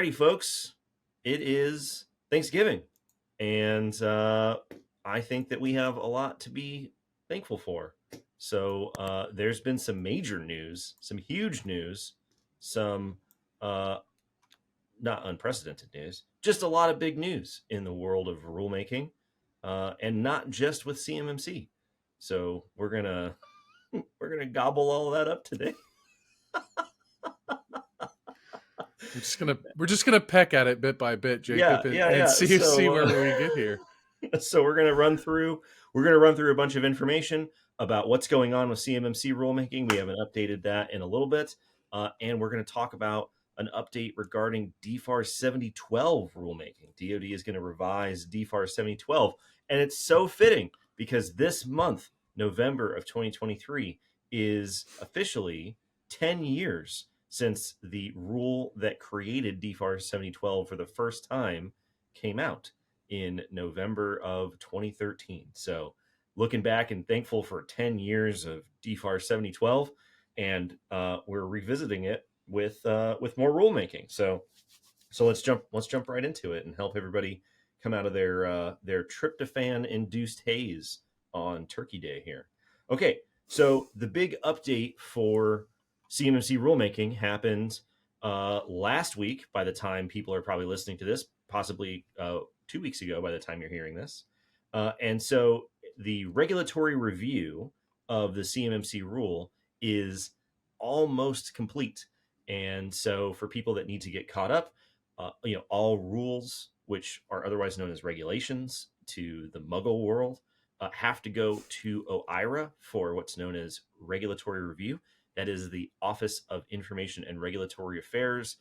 righty, folks. It is Thanksgiving, and I think that we have a lot to be thankful for. So there's been some major news, some huge news, some not unprecedented news, just a lot of big news in the world of rulemaking, and not just with CMMC. So we're gonna gobble all that up today. We're just gonna peck at it bit by bit, Jacob, and see where we get here. So we're gonna run through a bunch of information about what's going on with CMMC rulemaking. We haven't updated that in a little bit, and we're going to talk about an update regarding DFARS 7012 rulemaking. DoD is going to revise DFARS 7012, and it's so fitting because this month, November of 2023, is officially 10 years since the rule that created DFARS 7012 for the first time came out in November of 2013. So looking back and thankful for 10 years of DFARS 7012, and we're revisiting it with more rulemaking. So let's jump right into it and help everybody come out of their tryptophan induced haze on Turkey Day here. Okay, so the big update for CMMC rulemaking happened last week. By the time people are probably listening to this, possibly 2 weeks ago by the time you're hearing this. And so the regulatory review of the CMMC rule is almost complete. And so for people that need to get caught up, all rules, which are otherwise known as regulations to the Muggle world, have to go to OIRA for what's known as regulatory review. That is the Office of Information and Regulatory Affairs,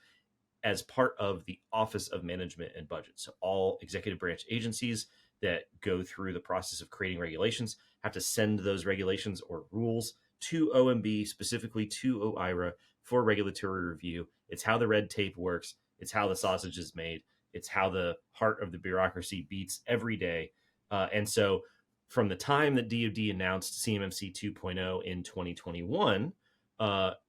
as part of the Office of Management and Budget. So all executive branch agencies that go through the process of creating regulations have to send those regulations or rules to OMB, specifically to OIRA, for regulatory review. It's how the red tape works. It's how the sausage is made. It's how the heart of the bureaucracy beats every day. And so from the time that DoD announced CMMC 2.0 in 2021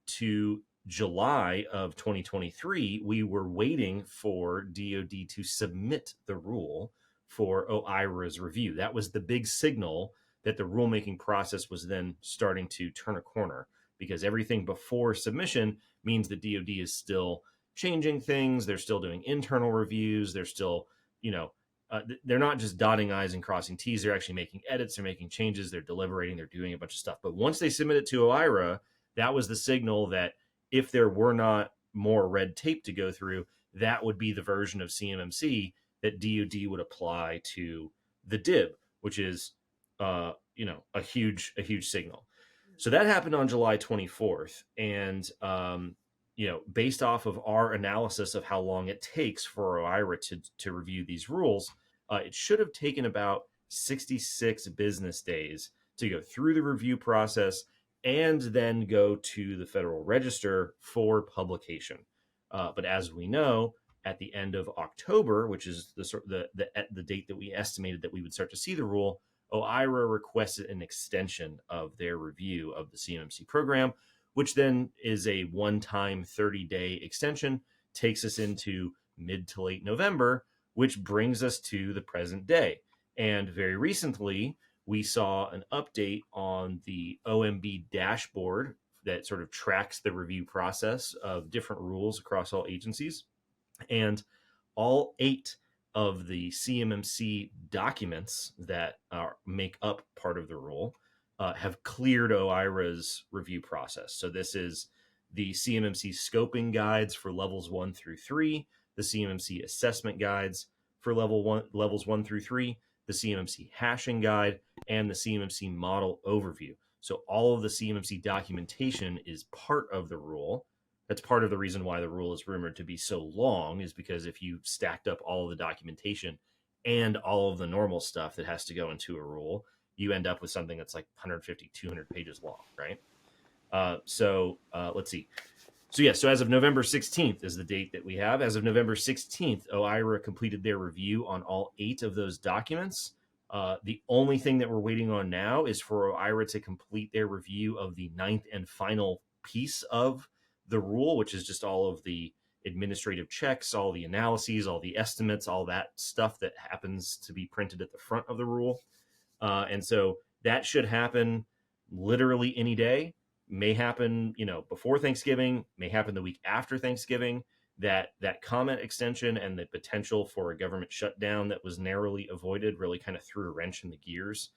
to July of 2023, we were waiting for DoD to submit the rule for OIRA's review. That was the big signal that the rulemaking process was then starting to turn a corner, because everything before submission means the DoD is still changing things. They're still doing internal reviews. They're still, they're not just dotting I's and crossing T's. They're actually making edits. They're making changes. They're deliberating. They're doing a bunch of stuff. But once they submit it to OIRA, that was the signal that if there were not more red tape to go through, that would be the version of CMMC that DoD would apply to the DIB, which is, a huge signal. So that happened on July 24th. And, based off of our analysis of how long it takes for OIRA to review these rules, it should have taken about 66 business days to go through the review process and then go to the Federal Register for publication. But as we know, at the end of October, which is the date that we estimated that we would start to see the rule, OIRA requested an extension of their review of the CMMC program, which then is a one-time 30-day extension, takes us into mid to late November, which brings us to the present day. And very recently, we saw an update on the OMB dashboard that sort of tracks the review process of different rules across all agencies. And all 8 of the CMMC documents that make up part of the rule have cleared OIRA's review process. So this is the CMMC scoping guides for levels 1 through 3, the CMMC assessment guides for levels 1 through 3, the CMMC hashing guide, and the CMMC model overview. So all of the CMMC documentation is part of the rule. That's part of the reason why the rule is rumored to be so long, is because if you stacked up all of the documentation and all of the normal stuff that has to go into a rule, you end up with something that's like 150, 200 pages long, right? Let's see. So as of November 16th is the date that we have. As of November 16th, OIRA completed their review on all 8 of those documents. The only thing that we're waiting on now is for OIRA to complete their review of the 9th and final piece of the rule, which is just all of the administrative checks, all the analyses, all the estimates, all that stuff that happens to be printed at the front of the rule. And so that should happen literally any day. May happen, before Thanksgiving, may happen the week after Thanksgiving. That comment extension and the potential for a government shutdown that was narrowly avoided really kind of threw a wrench in the gears.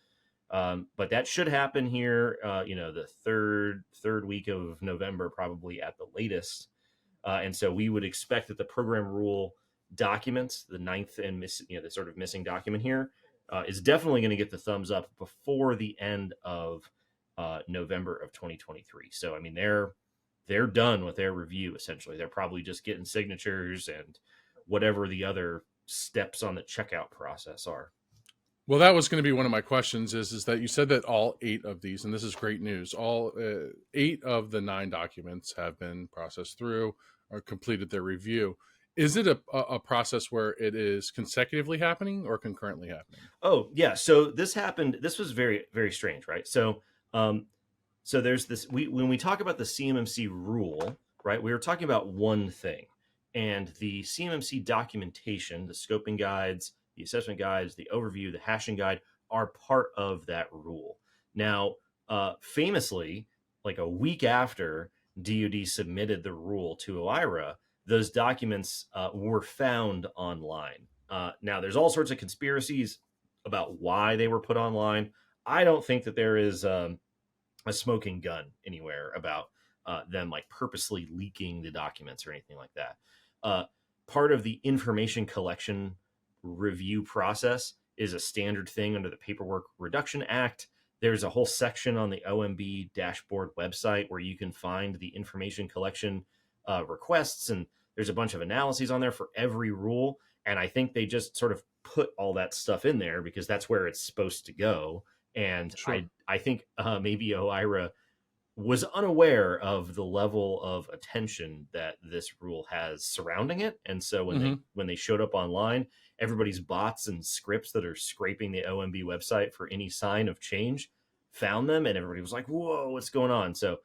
But that should happen here, the third week of November, probably at the latest. And so we would expect that the program rule documents, the ninth and the sort of missing document here, is definitely going to get the thumbs up before the end of November of 2023. So I mean, they're done with their review. Essentially, they're probably just getting signatures and whatever the other steps on the checkout process are. Well, that was going to be one of my questions is that you said that all 8 of these, and this is great news, all 8 of the 9 documents have been processed through or completed their review. Is it a process where it is consecutively happening or concurrently happening? Oh, yeah. So this happened. This was very, very strange, right? So there's this, when we talk about the CMMC rule, right, we were talking about one thing, and the CMMC documentation, the scoping guides, the assessment guides, the overview, the hashing guide are part of that rule. Now, famously, like a week after DoD submitted the rule to OIRA, those documents were found online. Now, there's all sorts of conspiracies about why they were put online. I don't think that there is a smoking gun anywhere about them like purposely leaking the documents or anything like that. Part of the information collection review process is a standard thing under the Paperwork Reduction Act. There's a whole section on the OMB dashboard website where you can find the information collection requests, and there's a bunch of analyses on there for every rule. And I think they just sort of put all that stuff in there because that's where it's supposed to go. And sure. I think maybe OIRA was unaware of the level of attention that this rule has surrounding it. And so when they showed up online, everybody's bots and scripts that are scraping the OMB website for any sign of change found them, and everybody was like, whoa, what's going on? So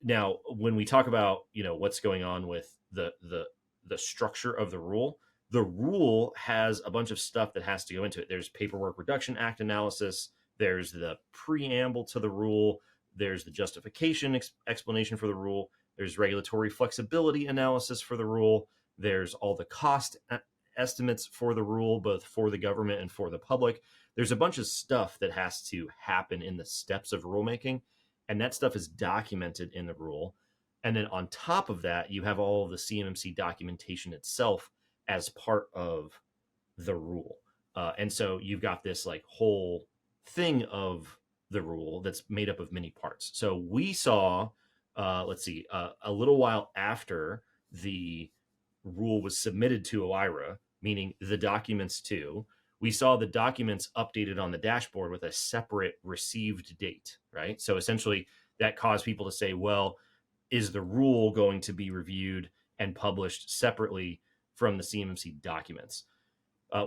now when we talk about, what's going on with the structure of the rule has a bunch of stuff that has to go into it. There's Paperwork Reduction Act analysis. There's the preamble to the rule. There's the justification explanation for the rule. There's regulatory flexibility analysis for the rule. There's all the cost estimates for the rule, both for the government and for the public. There's a bunch of stuff that has to happen in the steps of rulemaking, and that stuff is documented in the rule. And then on top of that, you have all of the CMMC documentation itself as part of the rule. And so you've got this like whole thing of the rule that's made up of many parts. So we saw, a little while after the rule was submitted to OIRA, meaning the documents too, we saw the documents updated on the dashboard with a separate received date, right? So essentially that caused people to say, well, is the rule going to be reviewed and published separately from the CMMC documents?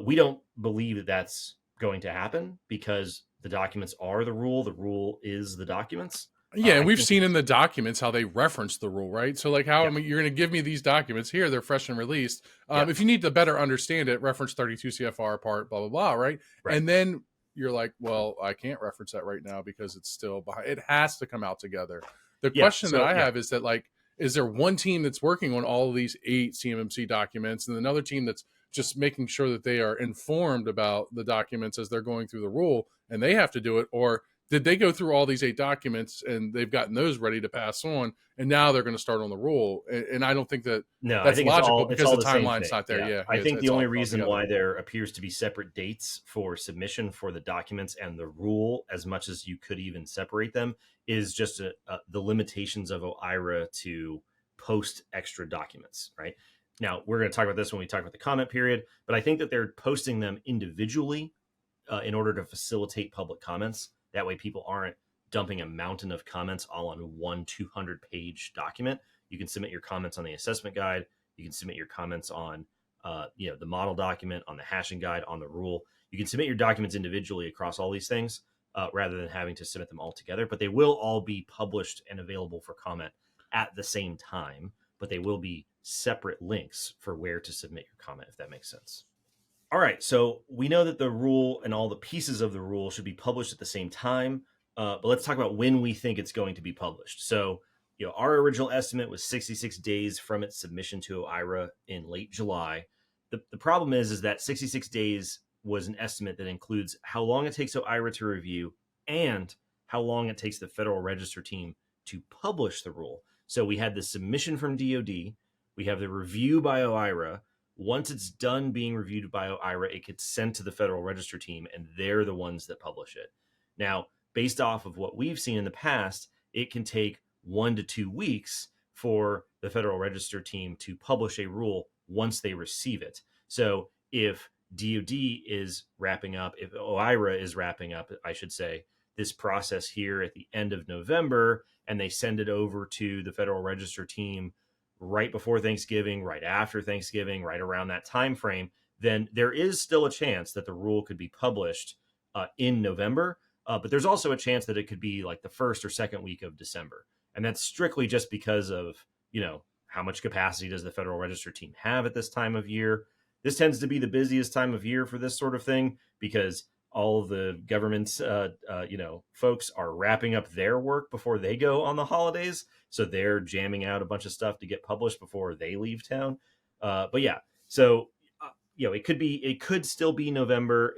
We don't believe that that's going to happen because the documents are the rule is the documents. Yeah, and we've seen in the documents how they reference the rule, right? So like how you're going to give me these documents here, they're fresh and released. If you need to better understand it, reference 32 CFR part, blah, blah, blah, right? And then you're like, well, I can't reference that right now because it's still behind. It has to come out together. The question that I have is that like, is there one team that's working on all of these 8 CMMC documents and another team that's just making sure that they are informed about the documents as they're going through the rule and they have to do it? Or did they go through all these 8 documents and they've gotten those ready to pass on and now they're going to start on the rule? And I don't think that that's logical because the timeline's not there. Yeah. I think the only reason why there appears to be separate dates for submission for the documents and the rule, as much as you could even separate them, is just the limitations of OIRA to post extra documents, right? Now, we're going to talk about this when we talk about the comment period, but I think that they're posting them individually in order to facilitate public comments. That way people aren't dumping a mountain of comments all on one 200-page document. You can submit your comments on the assessment guide. You can submit your comments on the model document, on the hashing guide, on the rule. You can submit your documents individually across all these things rather than having to submit them all together. But they will all be published and available for comment at the same time. but they will be separate links for where to submit your comment, if that makes sense. All right, so we know that the rule and all the pieces of the rule should be published at the same time, but let's talk about when we think it's going to be published. So, our original estimate was 66 days from its submission to OIRA in late July. The problem is that 66 days was an estimate that includes how long it takes OIRA to review and how long it takes the Federal Register team to publish the rule. So we had the submission from DoD, we have the review by OIRA. Once it's done being reviewed by OIRA, it gets sent to the Federal Register team, and they're the ones that publish it. Now, based off of what we've seen in the past, it can take 1 to 2 weeks for the Federal Register team to publish a rule once they receive it. So if DoD is wrapping up, if OIRA is wrapping up, I should say, this process here at the end of November, and they send it over to the Federal Register team right before Thanksgiving, right after Thanksgiving, right around that time frame, then there is still a chance that the rule could be published in November. But there's also a chance that it could be like the first or second week of December. And that's strictly just because of, how much capacity does the Federal Register team have at this time of year? This tends to be the busiest time of year for this sort of thing because all the government's, folks are wrapping up their work before they go on the holidays. So they're jamming out a bunch of stuff to get published before they leave town. But yeah, so, it could still be November.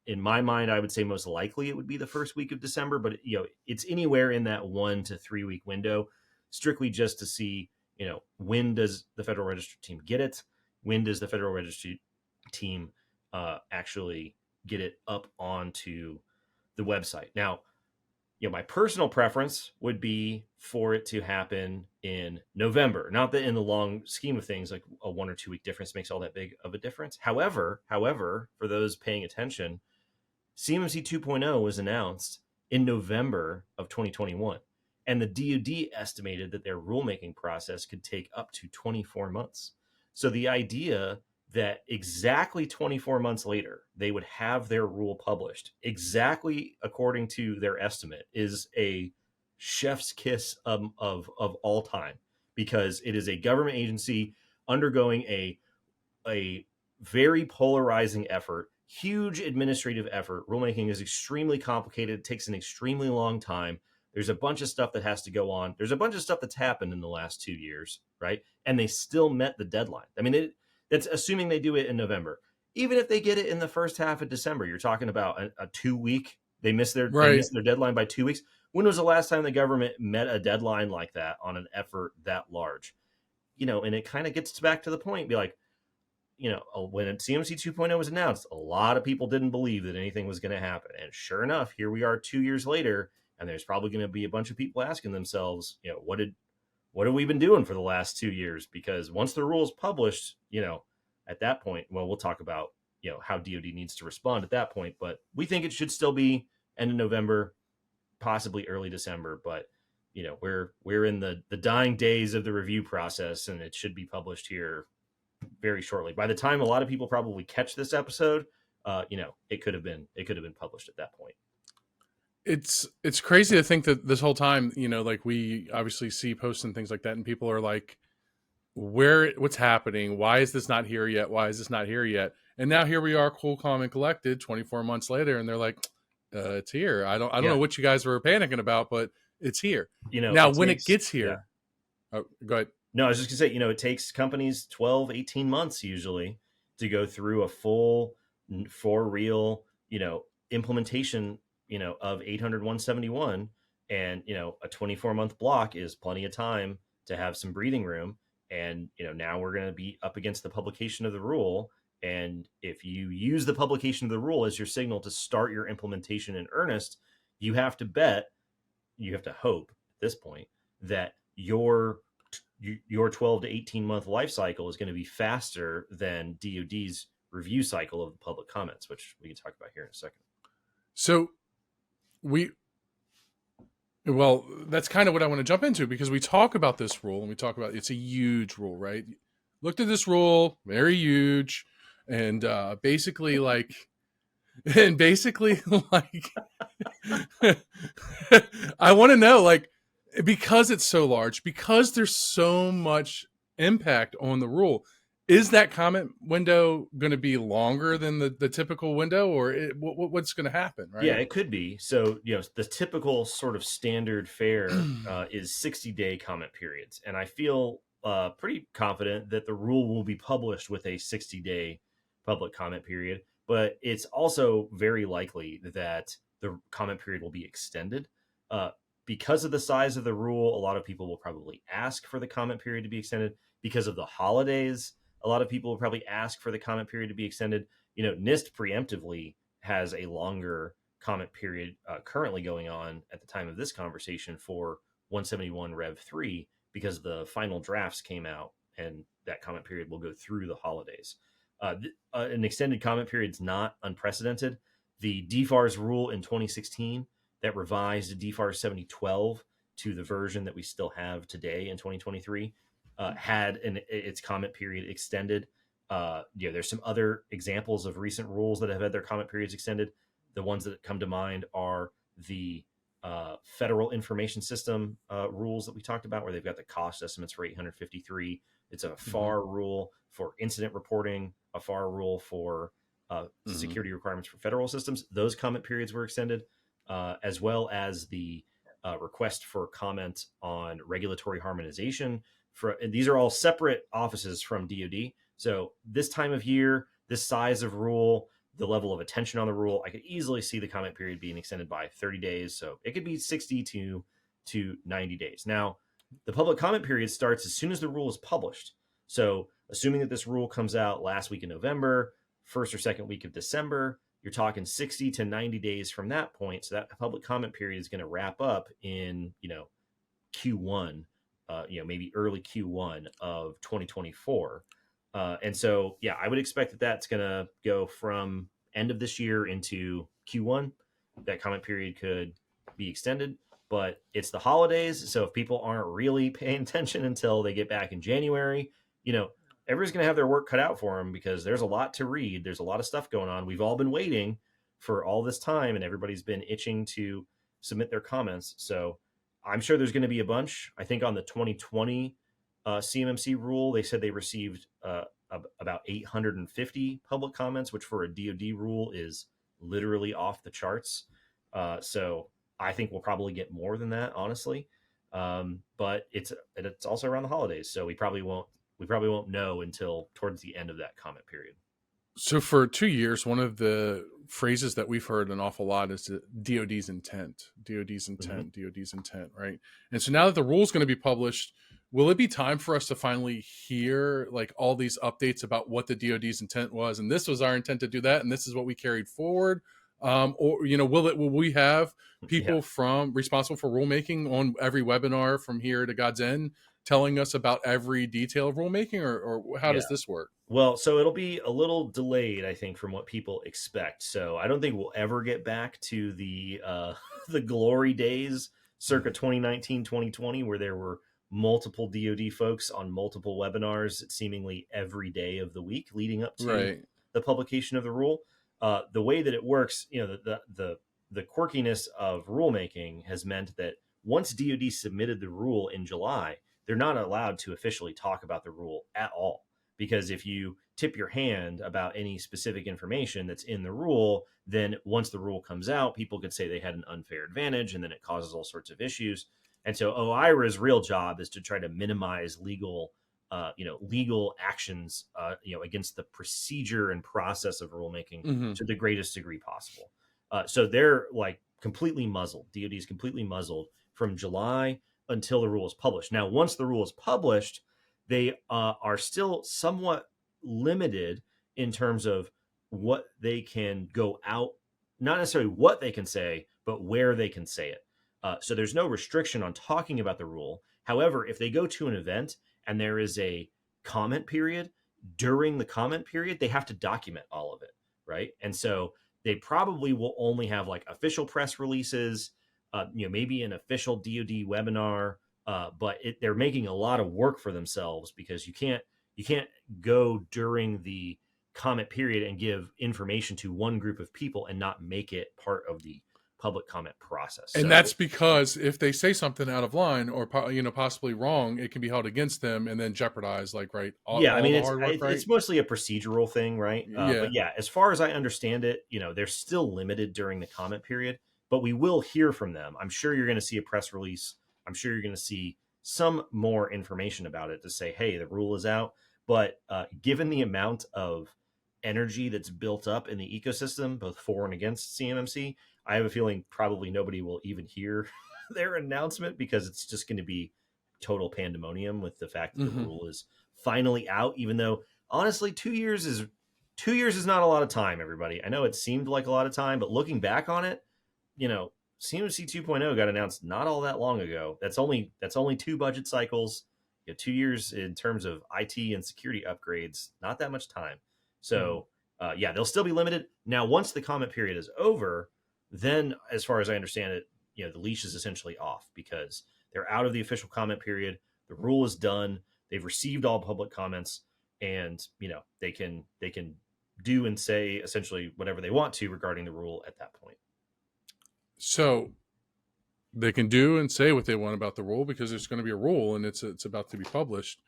In my mind, I would say most likely it would be the first week of December, but it's anywhere in that 1 to 3 week window, strictly just to see, when does the Federal Register team get it? When does the Federal Register team actually get it up onto the website? Now, my personal preference would be for it to happen in November. Not that in the long scheme of things, like a 1 or 2 week difference makes all that big of a difference. However, for those paying attention, CMMC 2.0 was announced in November of 2021, and the DoD estimated that their rulemaking process could take up to 24 months. So the idea that exactly 24 months later, they would have their rule published exactly according to their estimate is a chef's kiss of all time, because it is a government agency undergoing a very polarizing effort, huge administrative effort. Rulemaking is extremely complicated. It takes an extremely long time. There's a bunch of stuff that has to go on. There's a bunch of stuff that's happened in the last 2 years, right? And they still met the deadline. I mean, that's assuming they do it in November. Even if they get it in the first half of December, you're talking about a 2 week. They miss their deadline by 2 weeks. When was the last time the government met a deadline like that on an effort that large? And it kind of gets back to the point, be like, when CMMC 2.0 was announced, a lot of people didn't believe that anything was going to happen. And sure enough, here we are 2 years later, and there's probably going to be a bunch of people asking themselves, what have we been doing for the last 2 years? Because once the rule is published, at that point, well, we'll talk about, how DoD needs to respond at that point. But we think it should still be end of November, possibly early December. But, we're in the dying days of the review process, and it should be published here very shortly. By the time a lot of people probably catch this episode, it could have been published at that point. It's crazy to think that this whole time, like we obviously see posts and things like that, and people are like, what's happening? Why is this not here yet? Why is this not here yet? And now here we are, cool, calm, and collected 24 months later, and they're like, it's here. I don't know what you guys were panicking about, but it's here. Now when it gets here, oh, go ahead. No, I was just gonna say, it takes companies 12, 18 months usually to go through a full, for real, implementation, of 800-171, and, a 24-month block is plenty of time to have some breathing room. And, now we're going to be up against the publication of the rule. And if you use the publication of the rule as your signal to start your implementation in earnest, you have to hope at this point that your 12 to 18 month life cycle is going to be faster than DoD's review cycle of the public comments, which we can talk about here in a second. So that's kind of what I want to jump into, because we talk about this rule and we talk about it's a huge rule, right? Looked at this rule, very huge, and basically like I want to know, like, because it's so large, because there's so much impact on the rule, is that comment window going to be longer than the typical window, or what's going to happen, Yeah, right? it could be. So, the typical sort of standard fare is 60-day comment periods. And I feel pretty confident that the rule will be published with a 60-day public comment period. But it's also very likely that the comment period will be extended. Uh, because of the size of the rule, a lot of people will probably ask for the comment period to be extended. Because of the holidays, a lot of people will probably ask for the comment period to be extended. NIST preemptively has a longer comment period currently going on at the time of this conversation for 171 Rev 3 because the final drafts came out and that comment period will go through the holidays. An extended comment period is not unprecedented. The DFARS rule in 2016 that revised DFARS 7012 to the version that we still have today in 2023 had its comment period extended. There's some other examples of recent rules that have had their comment periods extended. The ones that come to mind are the federal information system rules that we talked about, where they've got the cost estimates for 853. It's a FAR rule for incident reporting, a FAR rule for security requirements for federal systems. Those comment periods were extended, as well as the request for comment on regulatory harmonization. And these are all separate offices from DoD. So this time of year, this size of rule, the level of attention on the rule, I could easily see the comment period being extended by 30 days. So it could be 60 to 90 days. Now, the public comment period starts as soon as the rule is published. So assuming that this rule comes out last week in November, first or second week of December, you're talking 60 to 90 days from that point. So that public comment period is going to wrap up in, Q1, maybe early Q1 of 2024. And so, yeah, I would expect that that's going to go from end of this year into Q1. That comment period could be extended, but it's the holidays. So if people aren't really paying attention until they get back in January, everybody's going to have their work cut out for them because there's a lot to read. There's a lot of stuff going on. We've all been waiting for all this time and everybody's been itching to submit their comments. So I'm sure there's going to be a bunch. I think on the 2020 CMMC rule, they said they received about 850 public comments, which for a DoD rule is literally off the charts. So I think we'll probably get more than that, honestly. But it's also around the holidays, so we probably won't know until towards the end of that comment period. So for 2 years, one of the phrases that we've heard an awful lot is DoD's intent, DoD's intent, DoD's intent, right? And so now that the rule is going to be published, will it be time for us to finally hear like all these updates about what the DoD's intent was, and this was our intent to do that, and this is what we carried forward? Or will we have people from responsible for rulemaking on every webinar from here to God's End telling us about every detail of rulemaking, or how does this work? Well, so it'll be a little delayed, I think, from what people expect. So I don't think we'll ever get back to the the glory days circa 2019, 2020, where there were multiple DoD folks on multiple webinars seemingly every day of the week leading up to the publication of the rule. The way that it works, the quirkiness of rulemaking has meant that once DoD submitted the rule in July, they're not allowed to officially talk about the rule at all. Because if you tip your hand about any specific information that's in the rule, then once the rule comes out, people could say they had an unfair advantage, and then it causes all sorts of issues. And so OIRA's real job is to try to minimize legal actions, against the procedure and process of rulemaking to the greatest degree possible. So they're like completely muzzled. DoD is completely muzzled from July until the rule is published. Now, once the rule is published, they are still somewhat limited in terms of what they can go out, not necessarily what they can say, but where they can say it. So there's no restriction on talking about the rule. However, if they go to an event and there is a comment period, during the comment period, they have to document all of it, right? And so they probably will only have like official press releases, maybe an official DoD webinar, but they're making a lot of work for themselves because you can't go during the comment period and give information to one group of people and not make it part of the public comment process. And So that's because if they say something out of line or possibly wrong, it can be held against them and then jeopardize yeah, I all mean, the hard work, right? it's mostly a procedural thing, right? But Yeah. yeah, as far as I understand it, they're still limited during the comment period, but we will hear from them. I'm sure you're going to see a press release. I'm sure you're going to see some more information about it to say, hey, the rule is out. But given the amount of energy that's built up in the ecosystem, both for and against CMMC, I have a feeling probably nobody will even hear their announcement because it's just going to be total pandemonium with the fact that the Mm-hmm. rule is finally out, even though honestly 2 years is not a lot of time, everybody. I know it seemed like a lot of time, but looking back on it, CMC 2.0 got announced not all that long ago. That's only two budget cycles. 2 years in terms of IT and security upgrades, not that much time. So yeah, they'll still be limited. Now, once the comment period is over, then as far as I understand it, the leash is essentially off because they're out of the official comment period. The rule is done. They've received all public comments, and they can do and say essentially whatever they want to regarding the rule at that point. So they can do and say what they want about the rule because there's going to be a rule and it's about to be published.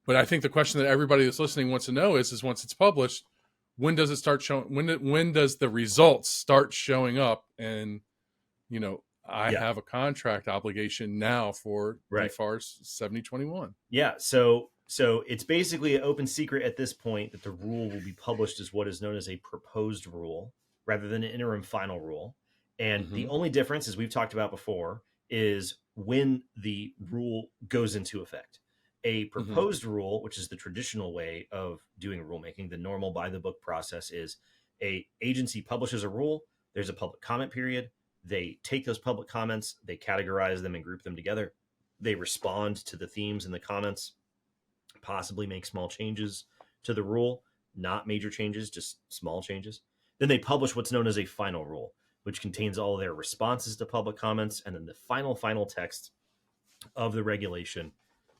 But I think the question that everybody that's listening wants to know is once it's published, when does it start showing? When does the results start showing up? And I have a contract obligation now for Right. DFARS 7021. Yeah. So it's basically an open secret at this point that the rule will be published as what is known as a proposed rule rather than an interim final rule. And the only difference, as we've talked about before, is when the rule goes into effect. A proposed rule, which is the traditional way of doing rulemaking, the normal by the book process, is a agency publishes a rule. There's a public comment period. They take those public comments, they categorize them and group them together. They respond to the themes in the comments, possibly make small changes to the rule, not major changes, just small changes. Then they publish what's known as a final rule, which contains all their responses to public comments and then the final text of the regulation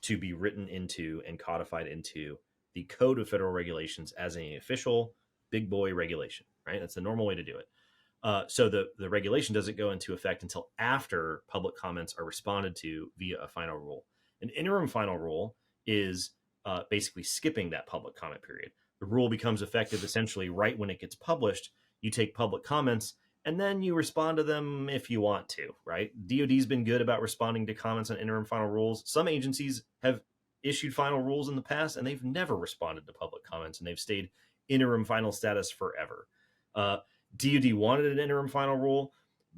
to be written into and codified into the Code of Federal Regulations as an official big boy regulation, right? That's the normal way to do it. So the regulation doesn't go into effect until after public comments are responded to via a final rule. An interim final rule is basically skipping that public comment period. The rule becomes effective essentially right when it gets published. You take public comments and then you respond to them if you want to, right? DoD's been good about responding to comments on interim final rules. Some agencies have issued final rules in the past and they've never responded to public comments and they've stayed interim final status forever. DoD wanted an interim final rule.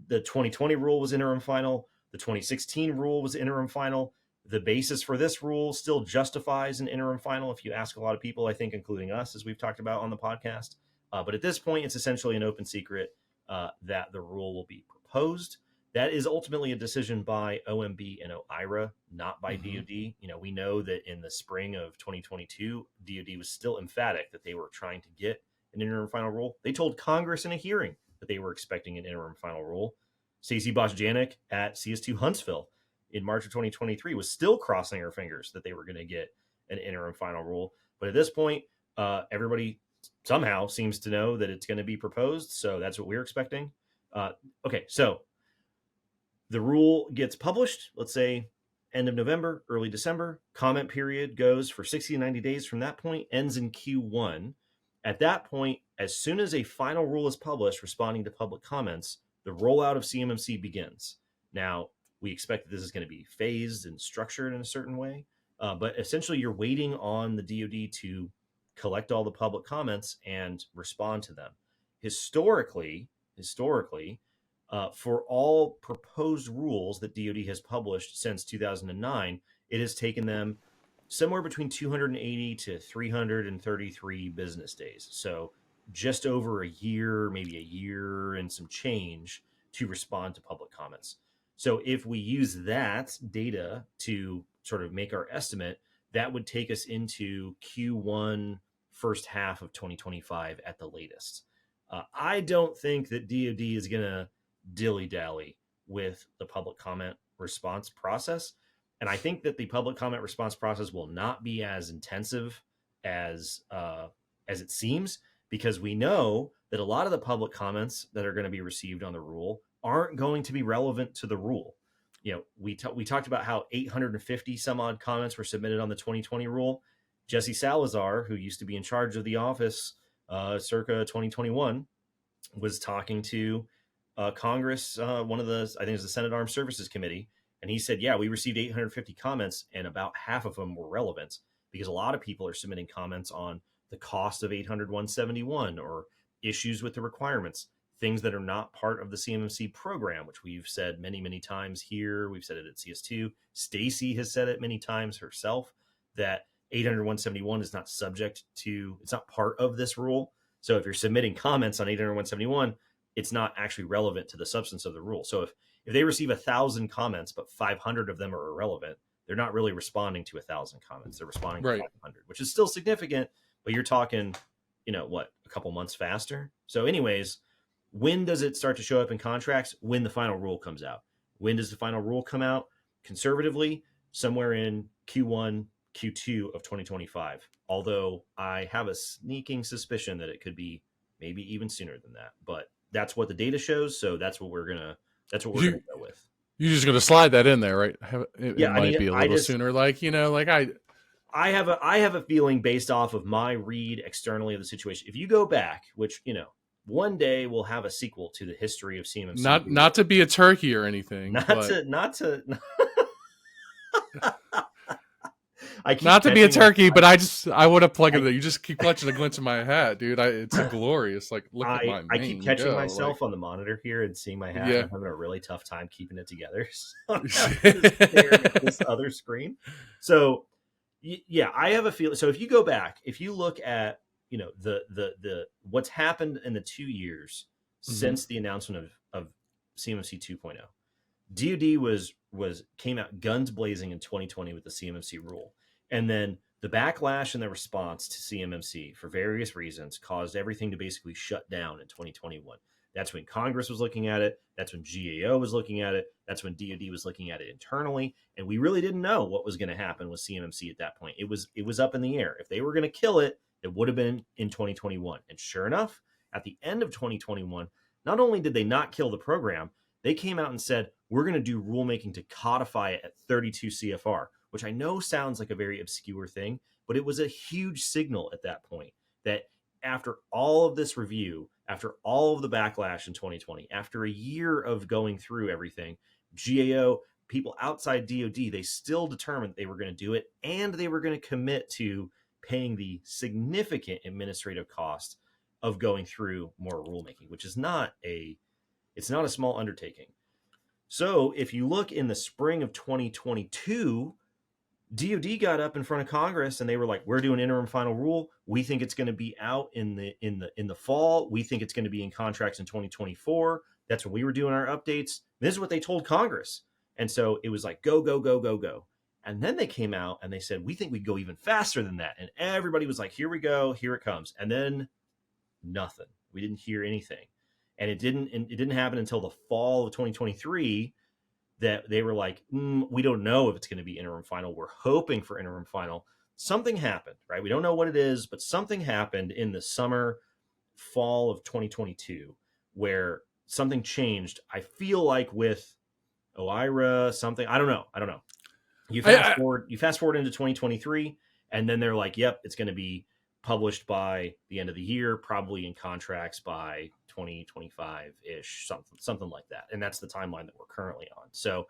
The 2020 rule was interim final. The 2016 rule was interim final. The basis for this rule still justifies an interim final if you ask a lot of people, I think, including us, as we've talked about on the podcast. But at this point, it's essentially an open secret that the rule will be proposed. That is ultimately a decision by OMB and OIRA, not by DoD. We know that in the spring of 2022, DoD was still emphatic that they were trying to get an interim final rule. They told Congress in a hearing that they were expecting an interim final rule. Stacey Bosch-Janik at CS2 Huntsville in March of 2023 was still crossing her fingers that they were going to get an interim final rule. But at this point, everybody somehow seems to know that it's going to be proposed. So that's what we're expecting. Okay, so the rule gets published, let's say end of November, early December. Comment period goes for 60 to 90 days from that point, ends in Q1. At that point, as soon as a final rule is published responding to public comments, the rollout of CMMC begins. Now, we expect that this is going to be phased and structured in a certain way, but essentially you're waiting on the DoD to collect all the public comments and respond to them. Historically, for all proposed rules that DoD has published since 2009, it has taken them somewhere between 280 to 333 business days. So just over a year, maybe a year and some change to respond to public comments. So if we use that data to sort of make our estimate, that would take us into Q1 first half of 2025 at the latest. I don't think that DoD is going to dilly-dally with the public comment response process. And I think that the public comment response process will not be as intensive as it seems, because we know that a lot of the public comments that are going to be received on the rule aren't going to be relevant to the rule. We talked about how 850 some odd comments were submitted on the 2020 rule. Jesse Salazar, who used to be in charge of the office circa 2021, was talking to Congress, one of the, I think it was the Senate Armed Services Committee, and he said, yeah, we received 850 comments, and about half of them were relevant because a lot of people are submitting comments on the cost of 800-171 or issues with the requirements, things that are not part of the CMMC program, which we've said many, many times here. We've said it at CS2. Stacy has said it many times herself that 800-171 is not subject to, it's not part of this rule. So if you're submitting comments on 800-171, it's not actually relevant to the substance of the rule. So if they receive 1,000 comments, but 500 of them are irrelevant, they're not really responding to 1,000 comments. They're responding to 500, which is still significant, but you're talking, a couple months faster. So anyways, when does it start to show up in contracts? When the final rule comes out. When does the final rule come out? Conservatively, somewhere in Q1, Q2 of 2025. Although I have a sneaking suspicion that it could be maybe even sooner than that. But that's what the data shows. So that's what we're gonna go with. You're just gonna slide that in there, right? It might be a little sooner. I have a feeling based off of my read externally of the situation. If you go back, which one day we'll have a sequel to the history of CMMC. Not to be a turkey or anything. Not to. Not to be a turkey, but I want to plug it. You just keep clutching a glitch in my hat, dude. It's glorious. Like, look at my mane. I keep catching myself on the monitor here and seeing my hat. Yeah. I'm having a really tough time keeping it together. So I'm staring at this other screen. So yeah, I have a feeling. So if you go back, if you look at the what's happened in the 2 years since the announcement of CMMC 2.0, DoD came out guns blazing in 2020 with the CMMC rule. And then the backlash and the response to CMMC for various reasons caused everything to basically shut down in 2021. That's when Congress was looking at it. That's when GAO was looking at it. That's when DoD was looking at it internally. And we really didn't know what was going to happen with CMMC at that point. It was up in the air. If they were going to kill it, it would have been in 2021. And sure enough, at the end of 2021, not only did they not kill the program, they came out and said, we're going to do rulemaking to codify it at 32 CFR, which I know sounds like a very obscure thing, but it was a huge signal at that point that after all of this review, after all of the backlash in 2020, after a year of going through everything, GAO, people outside DoD, they still determined they were going to do it, and they were going to commit to paying the significant administrative cost of going through more rulemaking, which is it's not a small undertaking. So if you look in the spring of 2022, DoD got up in front of Congress and they were like, we're doing interim final rule. We think it's going to be out in the fall. We think it's going to be in contracts in 2024. That's when we were doing our updates. This is what they told Congress. And so it was like, go, go, go, go, go. And then they came out and they said, we think we'd go even faster than that. And everybody was like, here we go, here it comes. And then nothing. We didn't hear anything. And it didn't happen until the fall of 2023 that they were like, we don't know if it's going to be interim final. We're hoping for interim final. Something happened, right? We don't know what it is, but something happened in the fall of 2022 where something changed. I feel like with OIRA, something, I don't know. You fast forward into 2023, and then they're like, yep, it's going to be published by the end of the year, probably in contracts by 2025-ish, something like that. And that's the timeline that we're currently on. So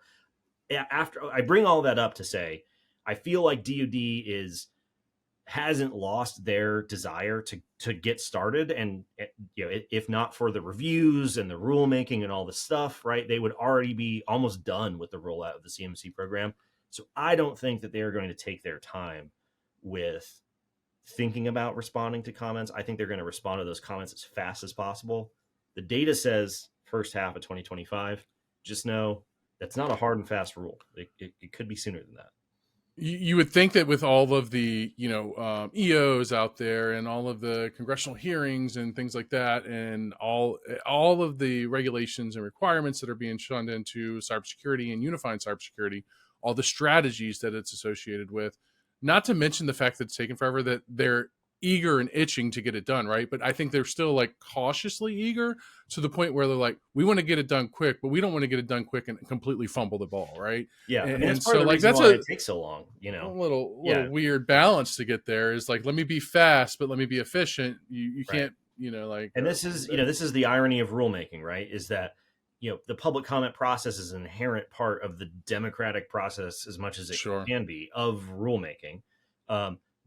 after I bring all that up to say, I feel like DoD hasn't lost their desire to get started. And if not for the reviews and the rulemaking and all the stuff, right, they would already be almost done with the rollout of the CMMC program. So I don't think that they are going to take their time with thinking about responding to comments. I think they're going to respond to those comments as fast as possible. The data says first half of 2025. Just know that's not a hard and fast rule. It could be sooner than that. You would think that with all of the EOs out there and all of the congressional hearings and things like that, and all of the regulations and requirements that are being shunned into cybersecurity and unifying cybersecurity, all the strategies that it's associated with, not to mention the fact that it's taken forever, that they're eager and itching to get it done, right? But I think they're still like cautiously eager to the point where they're like, we want to get it done quick, but we don't want to get it done quick and completely fumble the ball, right? Yeah, I mean that's And part of so the like reason that's why a it takes so long. little Yeah, weird balance to get there. Is like, let me be fast, but let me be efficient. You right. can't, like And this is the irony of rulemaking, right? Is that the public comment process is an inherent part of the democratic process as much as it sure, can be of rulemaking.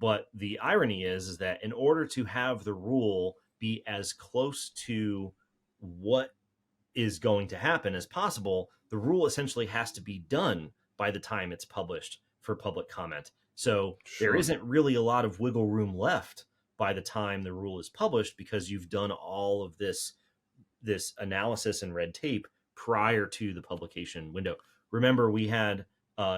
But the irony is that in order to have the rule be as close to what is going to happen as possible, the rule essentially has to be done by the time it's published for public comment. So there sure. isn't really a lot of wiggle room left by the time the rule is published because you've done all of this analysis and red tape prior to the publication window. Remember, we had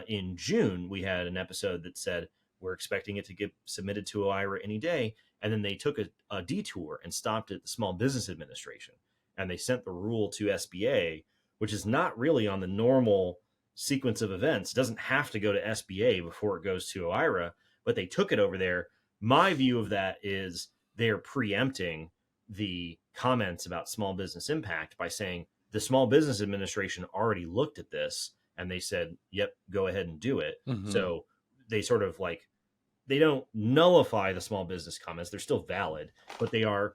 in June we had an episode that said we're expecting it to get submitted to OIRA any day, and then they took a detour and stopped at the Small Business Administration, and they sent the rule to SBA, which is not really on the normal sequence of events. It doesn't have to go to SBA before it goes to OIRA, but they took it over there. My view of that is they're preempting the comments about small business impact by saying the Small Business Administration already looked at this and they said, yep, go ahead and do it. Mm-hmm. So they sort of like, they don't nullify the small business comments. They're still valid, but they're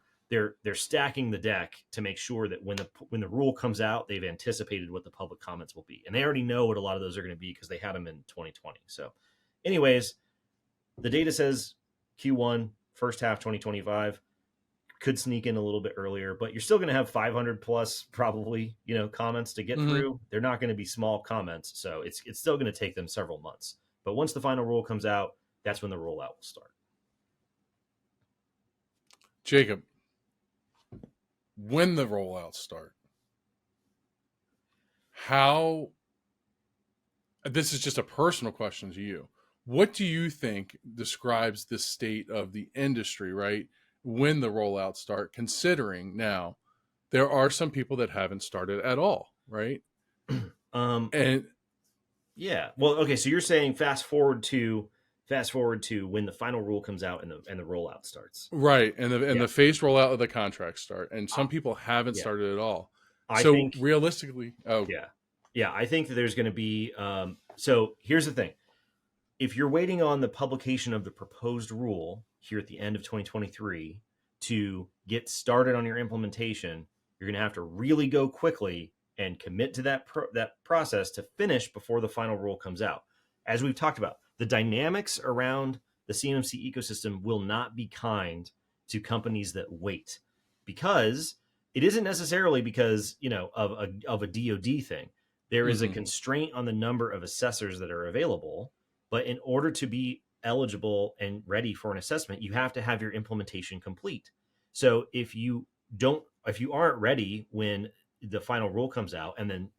stacking the deck to make sure that when the rule comes out, they've anticipated what the public comments will be. And they already know what a lot of those are going to be because they had them in 2020. So anyways, the data says Q1, first half 2025. Could sneak in a little bit earlier, but you're still going to have 500 plus probably comments to get Mm-hmm. through. They're not going to be small comments, so it's still going to take them several months. But once the final rule comes out, that's when the rollout will start. Jacob, when the rollouts start, how? This is just a personal question to you. What do you think describes the state of the industry, right? When the rollouts start, considering now there are some people that haven't started at all, right? And Yeah, well, okay, so you're saying fast forward to when the final rule comes out and the rollout starts. right, and Yeah, the phased rollout of the contracts start, and some people haven't yeah. started at all. I So think realistically, oh, yeah, yeah. I think that there's going to be. So here's the thing: if you're waiting on the publication of the proposed rule here at the end of 2023 to get started on your implementation, you're going to have to really go quickly and commit to that process to finish before the final rule comes out. As we've talked about, the dynamics around the CMMC ecosystem will not be kind to companies that wait, because it isn't necessarily because of a DoD thing. There is a mm-hmm, constraint on the number of assessors that are available, but in order to be eligible and ready for an assessment, you have to have your implementation complete. So if you aren't ready when the final rule comes out and then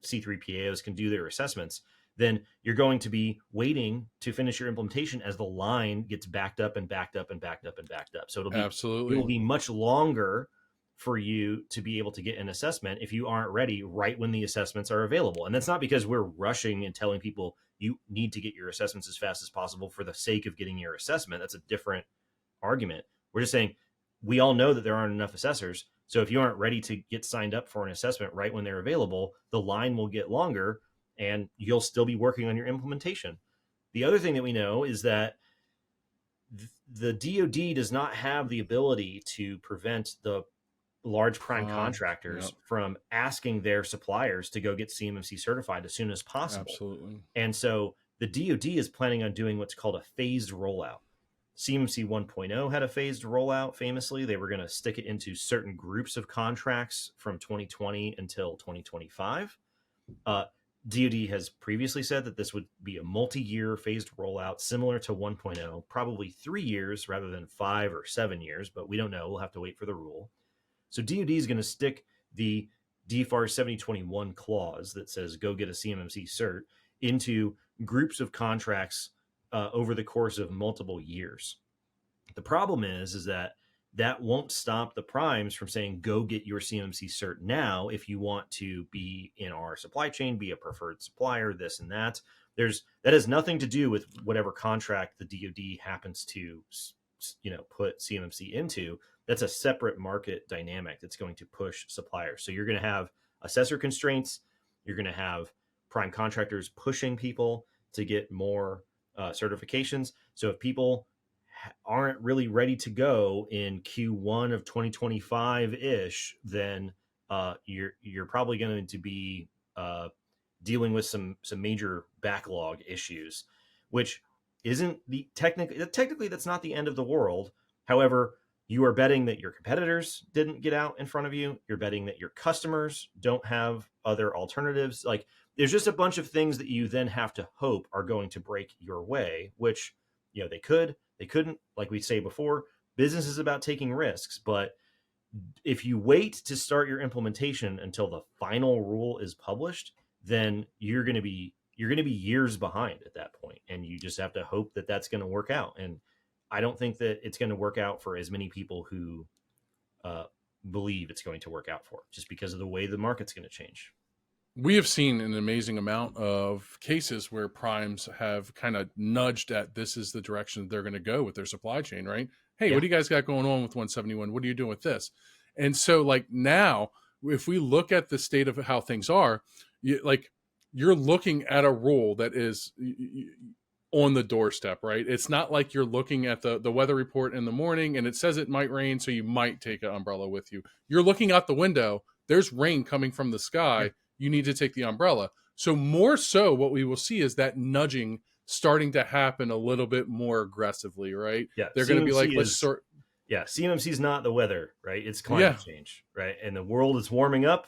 C3PAOs can do their assessments, then you're going to be waiting to finish your implementation as the line gets backed up and backed up and backed up and backed up. So it will absolutely, be much longer for you to be able to get an assessment if you aren't ready right when the assessments are available. And that's not because we're rushing and telling people you need to get your assessments as fast as possible for the sake of getting your assessment. That's a different argument. We're just saying we all know that there aren't enough assessors. So if you aren't ready to get signed up for an assessment right when they're available, the line will get longer and you'll still be working on your implementation. The other thing that we know is that the DoD does not have the ability to prevent the large prime contractors yep, from asking their suppliers to go get CMMC certified as soon as possible. absolutely, And so the DoD is planning on doing what's called a phased rollout. CMMC 1.0 had a phased rollout famously. They were going to stick it into certain groups of contracts from 2020 until 2025. DoD has previously said that this would be a multi-year phased rollout similar to 1.0, probably 3 years rather than 5 or 7 years, but we don't know. We'll have to wait for the rule. So DoD is going to stick the DFARS 7021 clause that says go get a CMMC cert into groups of contracts over the course of multiple years. The problem is that won't stop the primes from saying go get your CMMC cert now if you want to be in our supply chain, be a preferred supplier, this and that. That has nothing to do with whatever contract the DoD happens to put CMMC into, that's a separate market dynamic that's going to push suppliers. So you're going to have assessor constraints. You're going to have prime contractors pushing people to get more certifications. So if people aren't really ready to go in Q1 of 2025 ish, then you're probably going to be dealing with some major backlog issues, which isn't the technically that's not the end of the world. However, you are betting that your competitors didn't get out in front of you. You're betting that your customers don't have other alternatives. Like, there's just a bunch of things that you then have to hope are going to break your way, which, they couldn't. Like we say before, business is about taking risks. But if you wait to start your implementation until the final rule is published, then you're going to be years behind at that point, and you just have to hope that that's going to work out. And I don't think that it's going to work out for as many people who believe it's going to work out for, just because of the way the market's going to change. We have seen an amazing amount of cases where primes have kind of nudged at this is the direction they're going to go with their supply chain, right? Hey, what do you guys got going on with 171? What are you doing with this? And so, like, now, if we look at the state of how things are, you're looking at a rule that is on the doorstep, right? It's not like you're looking at the weather report in the morning and it says it might rain, so you might take an umbrella with you. You're looking out the window. There's rain coming from the sky. Yeah. You need to take the umbrella. So more so what we will see is that nudging starting to happen a little bit more aggressively, right? Yeah. They're going to be like, let's sort. Yeah. CMMC is not the weather, right? It's climate change, right? And the world is warming up,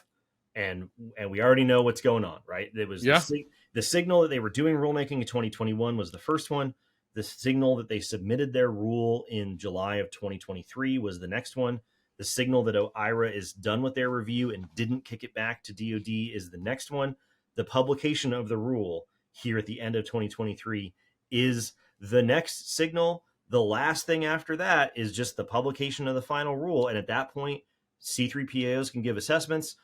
and we already know what's going on, right? It was the signal that they were doing rulemaking in 2021 was the first one. The signal that they submitted their rule in July of 2023 was the next one. The signal that OIRA is done with their review and didn't kick it back to DoD is the next one. The publication of the rule here at the end of 2023 is the next signal. The last thing after that is just the publication of the final rule. And at that point, C3PAOs can give assessments.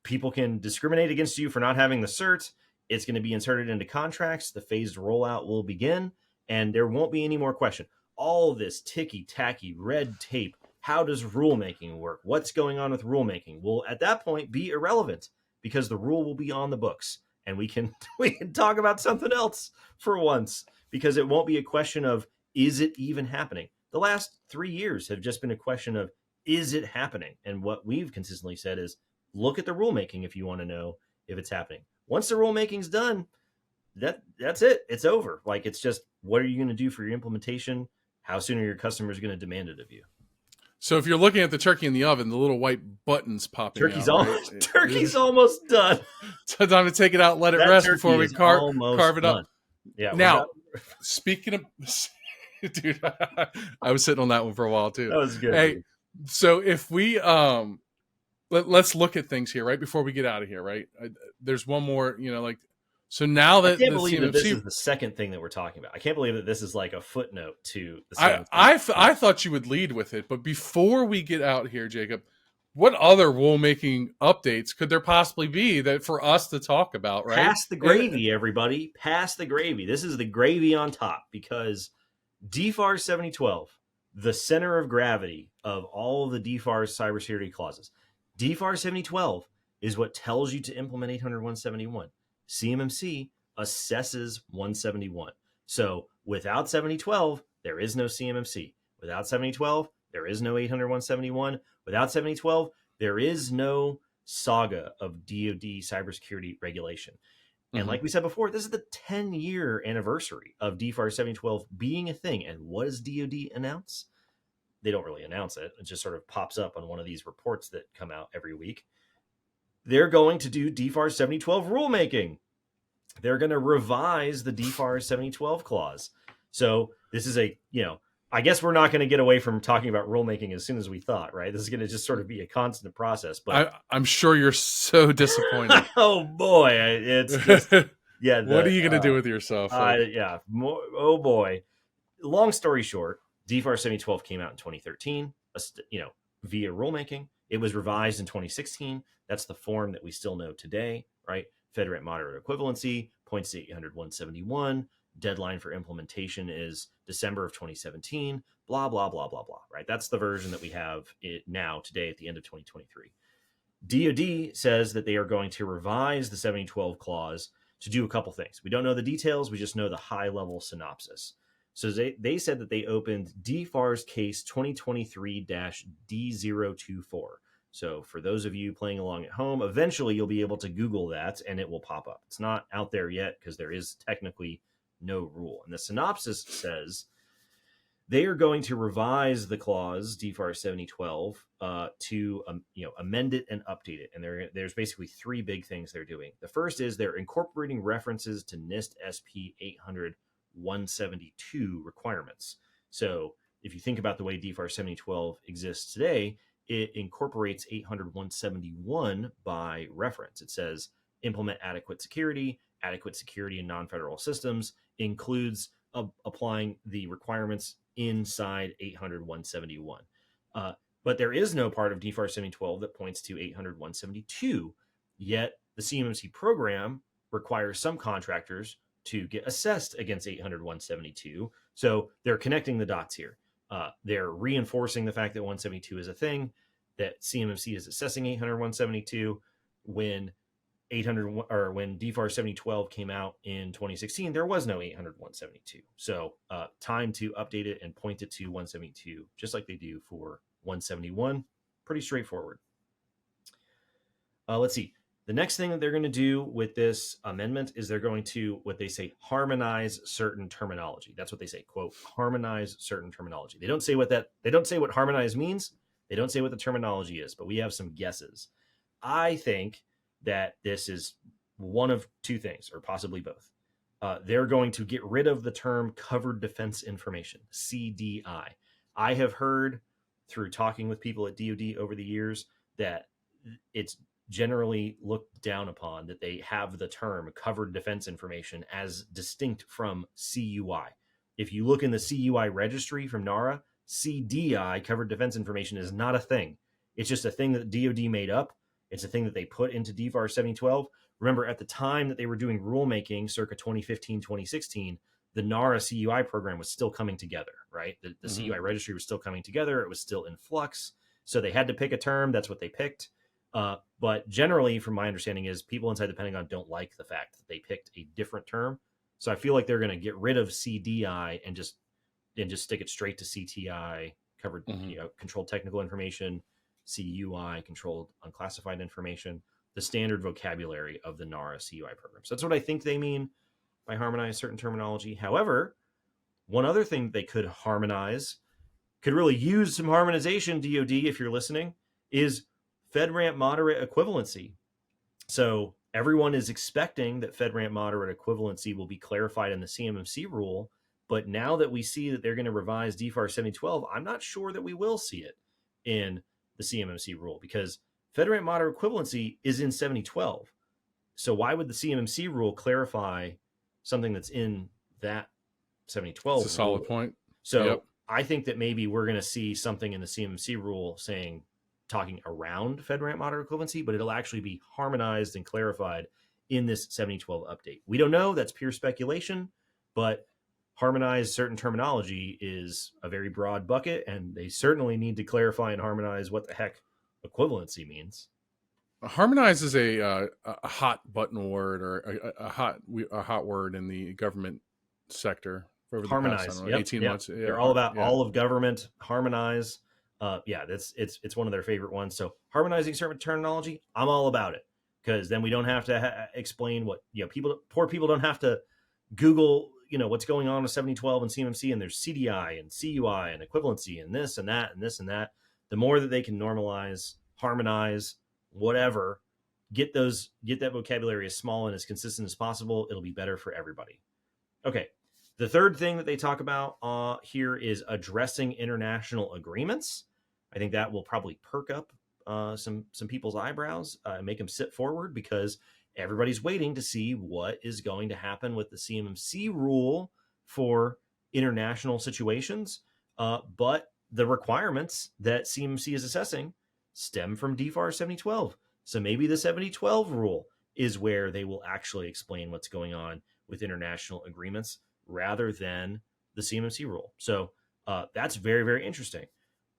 People can discriminate against you for not having the cert. It's going to be inserted into contracts. The phased rollout will begin, and there won't be any more question. All this ticky-tacky red tape. How does rulemaking work? What's going on with rulemaking will at that point be irrelevant, because the rule will be on the books, and we can talk about something else for once, because it won't be a question of, is it even happening? The last 3 years have just been a question of, is it happening? And what we've consistently said is, look at the rulemaking if you want to know if it's happening. Once the rulemaking's done, that's it. It's over. Like, it's just, what are you going to do for your implementation? How soon are your customers going to demand it of you? So if you're looking at the turkey in the oven, the little white buttons popping turkey's out. Turkey's almost done. So time to take it out, let it rest before we carve it up. Yeah. Now, speaking of, dude, I was sitting on that one for a while too. That was good. Hey, so if we let's look at things here right before we get out of here. Right, there's one more. So now that I can't believe that this is the second thing that we're talking about. I can't believe that this is like a footnote to the I thought you would lead with it, but before we get out here, Jacob, what other rulemaking updates could there possibly be that for us to talk about, right? Pass the gravy, everybody. Pass the gravy. This is the gravy on top, because DFARS 7012, the center of gravity of all of the DFARS cybersecurity clauses, DFARS 7012 is what tells you to implement 800.171. CMMC assesses 171. So without 7012, there is no CMMC. Without 7012, there is no 800.171. Without 7012, there is no saga of DoD cybersecurity regulation. And like we said before, this is the 10-year anniversary of DFARS 7012 being a thing. And what does DoD announce? They don't really announce it. It just sort of pops up on one of these reports that come out every week. They're going to do DFARS 7012 rulemaking. They're going to revise the DFARS 7012 clause. So this is I guess we're not going to get away from talking about rulemaking as soon as we thought, right? This is going to just sort of be a constant process. But I'm sure you're so disappointed. Oh boy, it's just, yeah. What are you going to do with yourself? Oh boy. Long story short, DFARS 7012 came out in 2013. Via rulemaking. It was revised in 2016. That's the form that we still know today, right? Federate moderate equivalency, points to 800.171, deadline for implementation is December of 2017, blah, blah, blah, blah, blah, right? That's the version that we have it now today at the end of 2023. DoD says that they are going to revise the 7012 clause to do a couple things. We don't know the details. We just know the high level synopsis. So they said that they opened DFARS case 2023-D024. So for those of you playing along at home, eventually you'll be able to Google that and it will pop up. It's not out there yet because there is technically no rule. And the synopsis says they are going to revise the clause DFARS 7012 to amend it and update it. And there's basically three big things they're doing. The first is they're incorporating references to NIST SP 800-172 requirements. So if you think about the way DFARS 7012 exists today, it incorporates 800-171 by reference. It says implement adequate security in non-federal systems, includes applying the requirements inside 800-171. But there is no part of DFARS 7012 that points to 800-172, yet the CMMC program requires some contractors to get assessed against 800-172. So they're connecting the dots here. They're reinforcing the fact that 172 is a thing, that CMMC is assessing 800-172. When DFARS 7012 came out in 2016, there was no 800-172. So time to update it and point it to 172, just like they do for 171. Pretty straightforward. Let's see. The next thing that they're going to do with this amendment is they're going to, what they say, harmonize certain terminology. That's what they say, quote, harmonize certain terminology. They don't say what harmonize means. They don't say what the terminology is, but we have some guesses. I think that this is one of two things, or possibly both. They're going to get rid of the term covered defense information, CDI. I have heard through talking with people at DoD over the years that it's generally looked down upon that they have the term covered defense information as distinct from CUI. If you look in the CUI registry from NARA, CDI, covered defense information, is not a thing. It's just a thing that DoD made up. It's a thing that they put into DFARS 7012. Remember, at the time that they were doing rulemaking, circa 2015, 2016, the NARA CUI program was still coming together, right? The CUI registry was still coming together. It was still in flux. So they had to pick a term. That's what they picked. But generally, from my understanding, is people inside the Pentagon don't like the fact that they picked a different term. So I feel like they're going to get rid of CDI and just stick it straight to CTI, covered, controlled technical information, CUI, controlled unclassified information, the standard vocabulary of the NARA CUI program. So that's what I think they mean by harmonize certain terminology. However, one other thing they could harmonize, could really use some harmonization, DoD, if you're listening, is FedRAMP moderate equivalency. So everyone is expecting that FedRAMP moderate equivalency will be clarified in the CMMC rule. But now that we see that they're going to revise DFARS 7012, I'm not sure that we will see it in the CMMC rule, because FedRAMP moderate equivalency is in 7012. So why would the CMMC rule clarify something that's in that 7012 That's a solid point. So I think that maybe we're going to see something in the CMMC rule talking around FedRAMP moderate equivalency, but it'll actually be harmonized and clarified in this 7012 update. We don't know. That's pure speculation, but harmonize certain terminology is a very broad bucket, and they certainly need to clarify and harmonize what the heck equivalency means. Harmonize is a hot button word, or a hot word in the government sector for Harmonize, the past, 18 months. Yeah, they're all about all of government. Harmonize. It's one of their favorite ones. So harmonizing certain terminology, I'm all about it, because then we don't have to explain what poor people don't have to Google what's going on with 7012 and CMMC, and there's CDI and CUI and equivalency and this and that and this and that. The more that they can normalize, harmonize, whatever, get that vocabulary as small and as consistent as possible, it'll be better for everybody. Okay. The third thing that they talk about here is addressing international agreements. I think that will probably perk up some people's eyebrows and make them sit forward, because everybody's waiting to see what is going to happen with the CMMC rule for international situations. But the requirements that CMMC is assessing stem from DFARS 7012. So maybe the 7012 rule is where they will actually explain what's going on with international agreements, rather than the CMMC rule. So that's very, very interesting.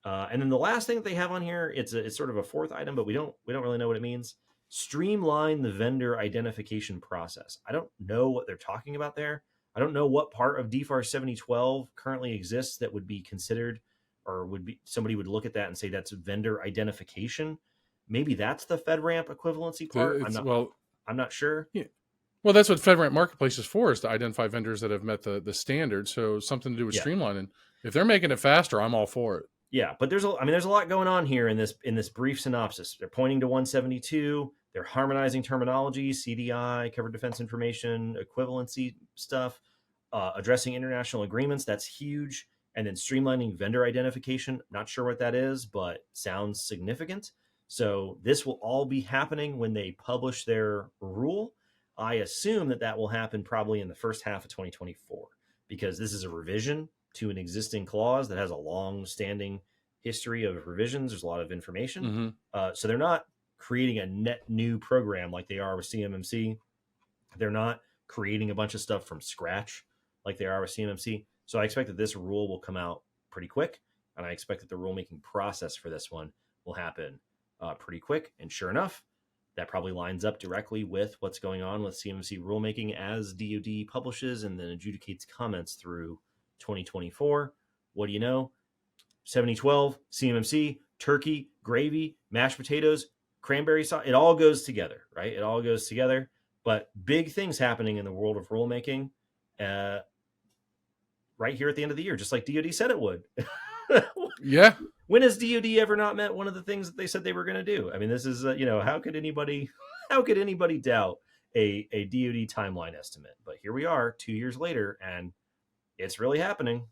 And then the last thing that they have on here, it's sort of a fourth item, but we don't really know what it means. Streamline the vendor identification process. I don't know what they're talking about there. I don't know what part of DFARS 7012 currently exists that would be considered, or would be, somebody would look at that and say that's vendor identification. Maybe that's the FedRAMP equivalency part. I'm not sure. Yeah. Well, that's what FedRAMP Marketplace is for, is to identify vendors that have met the standard. So something to do with streamlining. If they're making it faster, I'm all for it. Yeah, but there's a lot going on here in this brief synopsis. They're pointing to 172. They're harmonizing terminology, CDI, covered defense information, equivalency stuff, addressing international agreements. That's huge. And then streamlining vendor identification. Not sure what that is, but sounds significant. So this will all be happening when they publish their rule. I assume that will happen probably in the first half of 2024, because this is a revision to an existing clause that has a long-standing history of revisions. There's a lot of information. So they're not creating a net new program like they are with CMMC. They're not creating a bunch of stuff from scratch like they are with CMMC. So I expect that this rule will come out pretty quick, and I expect that the rulemaking process for this one will happen pretty quick. And sure enough, that probably lines up directly with what's going on with CMMC rulemaking as DoD publishes and then adjudicates comments through 2024. What do you know? 7012, CMMC, turkey, gravy, mashed potatoes, cranberry sauce. It all goes together, right? It all goes together. But big things happening in the world of rulemaking right here at the end of the year, just like DoD said it would. Yeah. When has DoD ever not met one of the things that they said they were going to do? I mean, this is, how could anybody doubt a DoD timeline estimate? But here we are 2 years later, and it's really happening.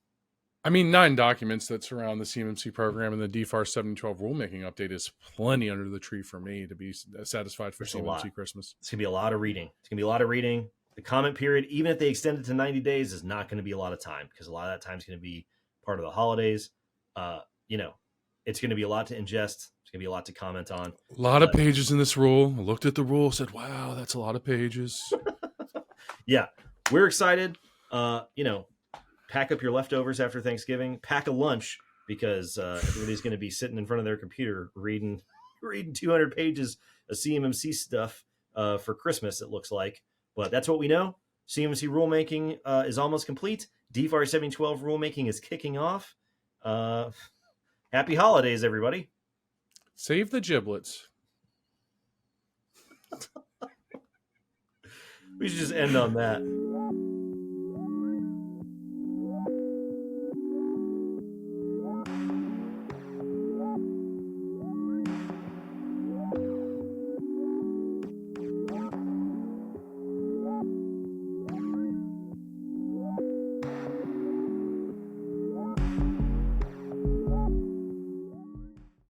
I mean, 9 documents that surround the CMMC program and the DFARS 7012 rulemaking update is plenty under the tree for me to be satisfied for CMMC Christmas. It's going to be a lot of reading. The comment period, even if they extend it to 90 days, is not going to be a lot of time, because a lot of that time is going to be part of the holidays. It's going to be a lot to ingest. It's going to be a lot to comment on. A lot of pages in this rule. I looked at the rule, said, wow, that's a lot of pages. Yeah, we're excited. Pack up your leftovers after Thanksgiving. Pack a lunch, because everybody's going to be sitting in front of their computer reading 200 pages of CMMC stuff for Christmas, it looks like. But that's what we know. CMMC rulemaking is almost complete. DFARS 7012 rulemaking is kicking off. Happy holidays, everybody. Save the giblets. We should just end on that.